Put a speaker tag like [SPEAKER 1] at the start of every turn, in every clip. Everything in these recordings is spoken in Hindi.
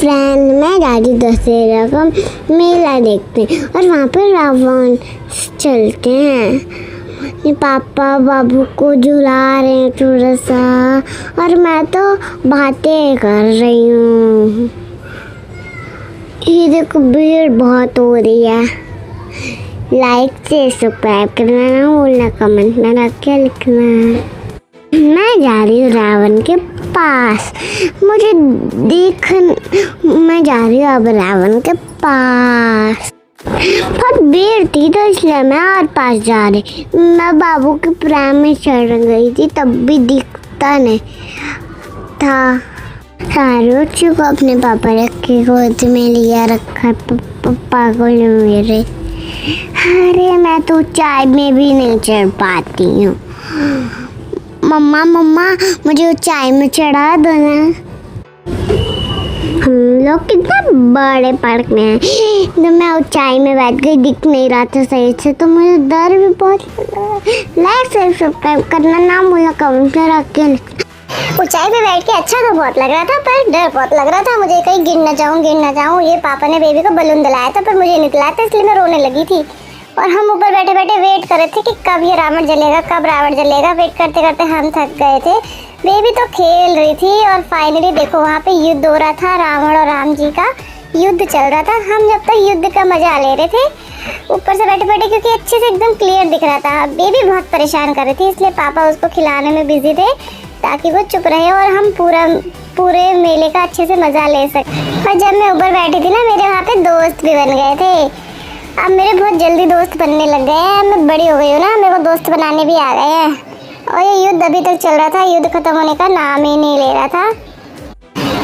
[SPEAKER 1] फ्रेंड, मैं जा रही दशहरा का मेला देखते और वहाँ पर रावण चलते हैं। ये पापा बाबू को झुला रहे हैं थोड़ा सा और मैं तो बातें कर रही हूँ। ये देखो भीड़ बहुत हो रही है। लाइक से सब्सक्राइब करना ना भूलना, कमेंट में रख के लिखना। मैं जा रही हूँ रावण के पास। मैं जा रही हूँ अब रावण के पास। बहुत भीड़ थी तो इसलिए मैं और पास जा रही। मैं बाबू के प्राण में चढ़ गई थी तब भी दिखता नहीं था। सारे बच्चों को अपने पापा के गोद में लिया रखा। पापा को मेरे, अरे मैं तो ऊंचाई में भी नहीं चढ़ पाती हूँ। मम्मा मुझे ऊंचाई में चढ़ा दो ना। हम लोग कितना बड़े पार्क में हैं। तो मैं ऊंचाई में बैठ गई, दिख नहीं रहा था सही से, तो मुझे डर भी बहुत लग रहा है। लाइक से सब्सक्राइब करना ना भूलना, कमेंट में रख के लिखना। ऊंचाई पे बैठ के अच्छा तो बहुत लग रहा था, पर डर बहुत लग रहा था मुझे, कहीं गिर ना जाऊँ। ये पापा ने बेबी को बलून दिलाया था पर मुझे निकला था, इसलिए मैं रोने लगी थी। और हम ऊपर बैठे बैठे वेट कर रहे थे कि कब ये रावण जलेगा, कब रावण जलेगा। वेट करते करते हम थक गए थे। बेबी तो खेल रही थी और फाइनली देखो वहाँ पे युद्ध हो रहा था। रावण और राम जी का युद्ध चल रहा था। हम जब तक युद्ध का मजा ले रहे थे ऊपर से बैठे बैठे, क्योंकि अच्छे से एकदम क्लियर दिख रहा था। बेबी बहुत परेशान कर रही थी, इसलिए पापा उसको खिलाने में बिजी थे ताकि वो चुप रहे और हम पूरे मेले का अच्छे से मजा ले सकें। और जब मैं ऊपर बैठी थी ना, मेरे वहाँ पे दोस्त भी बन गए थे। अब मेरे बहुत जल्दी दोस्त बनने लग गए हैं। मैं बड़ी हो गई हूँ ना, मेरे को दोस्त बनाने भी आ गए हैं। और ये युद्ध अभी तक चल रहा था, युद्ध खत्म होने का नाम ही नहीं ले रहा था।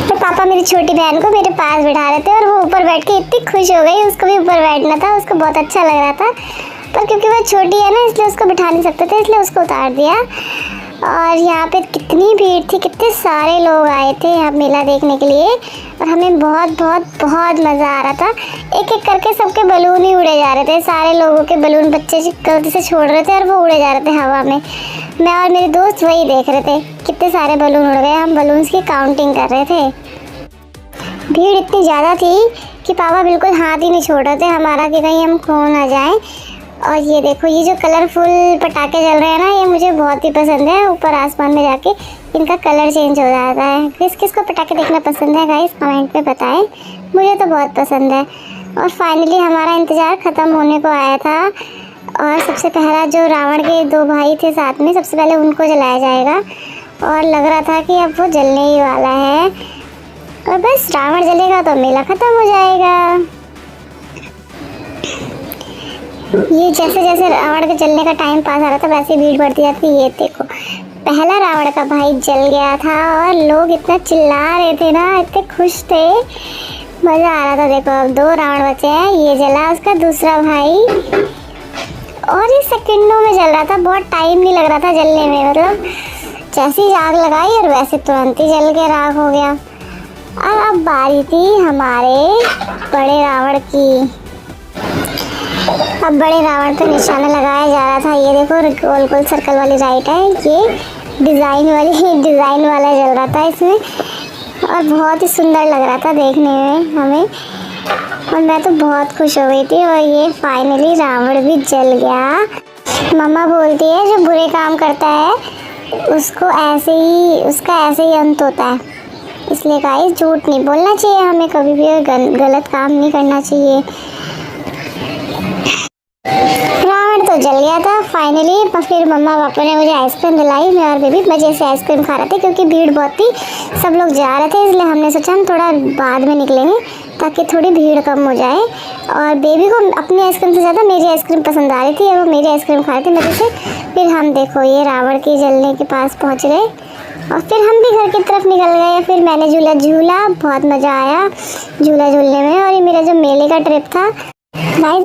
[SPEAKER 1] तो पापा मेरी छोटी बहन को मेरे पास बिठा रहे थे और वो ऊपर बैठ के इतनी खुश हो गई। उसको भी ऊपर बैठना था, उसको बहुत अच्छा लग रहा था, पर क्योंकि वो छोटी है ना इसलिए उसको बिठा नहीं सकते थे, इसलिए उसको उतार दिया। और यहाँ पे कितनी भीड़ थी, कितने सारे लोग आए थे यहाँ मेला देखने के लिए और हमें बहुत बहुत बहुत मज़ा आ रहा था। एक एक करके सबके बलून ही उड़े जा रहे थे। सारे लोगों के बलून बच्चे गलती से छोड़ रहे थे और वो उड़े जा रहे थे हवा में। मैं और मेरे दोस्त वही देख रहे थे, कितने सारे बलून उड़ गए। हम बलून्स की काउंटिंग कर रहे थे। भीड़ इतनी ज़्यादा थी कि पापा बिल्कुल हाथ ही नहीं छोड़ रहे थे हमारा कि कहीं हम खो ना जाएं। और ये देखो, ये जो कलरफुल पटाखे जल रहे हैं ना, ये मुझे बहुत ही पसंद है। ऊपर आसमान में जाके इनका कलर चेंज हो जाता है। किस किस को पटाखे देखना पसंद है गाइस, कमेंट में बताएं। मुझे तो बहुत पसंद है। और फाइनली हमारा इंतज़ार ख़त्म होने को आया था और सबसे पहला जो रावण के दो भाई थे साथ में, सबसे पहले उनको जलाया जाएगा। और लग रहा था कि अब वो जलने ही वाला है और बस रावण जलेगा तो मेला ख़त्म हो जाएगा। ये जैसे जैसे रावण के जलने का टाइम पास आ रहा था वैसे भीड़ बढ़ती जाती। ये देखो, पहला रावण का भाई जल गया था और लोग इतना चिल्ला रहे थे ना, इतने खुश थे, मज़ा आ रहा था। देखो अब 2 रावण बचे हैं। ये जला उसका दूसरा भाई और ये सेकंडों में जल रहा था, बहुत टाइम नहीं लग रहा था जलने में। मतलब जैसे ही आग लगाई और वैसे तुरंत ही जल के राख हो गया। और अब बारी थी हमारे बड़े रावण की। अब बड़े रावण पे निशाना लगाया जा रहा था। ये देखो गोल गोल सर्कल वाली लाइट है, ये डिज़ाइन वाला जल रहा था इसमें और बहुत ही सुंदर लग रहा था देखने में हमें। और मैं तो बहुत खुश हो गई थी। और ये फाइनली रावण भी जल गया। मम्मा बोलती है जो बुरे काम करता है उसका ऐसे ही अंत होता है। इसलिए गाइस झूठ नहीं बोलना चाहिए, हमें कभी भी गलत काम नहीं करना चाहिए। रावण तो जल गया था फाइनली। फिर मम्मा पापा ने मुझे आइसक्रीम दिलाई। मैं और बेबी मज़े से आइसक्रीम खा रहे थे क्योंकि भीड़ बहुत थी, सब लोग जा रहे थे, इसलिए हमने सोचा हम थोड़ा बाद में निकलेंगे ताकि थोड़ी भीड़ कम हो जाए। और बेबी को अपनी आइसक्रीम से ज़्यादा मेरी आइसक्रीम पसंद आ रही थी और वो मेरी आइसक्रीम खा रहे थे मज़े से। फिर हम देखो ये रावण के जलने के पास पहुँच गए और फिर हम भी घर की तरफ निकल गए। फिर मैंने झूला, बहुत मज़ा आया झूला झूलने में। और ये मेरा जो मेले का ट्रिप था गाइस।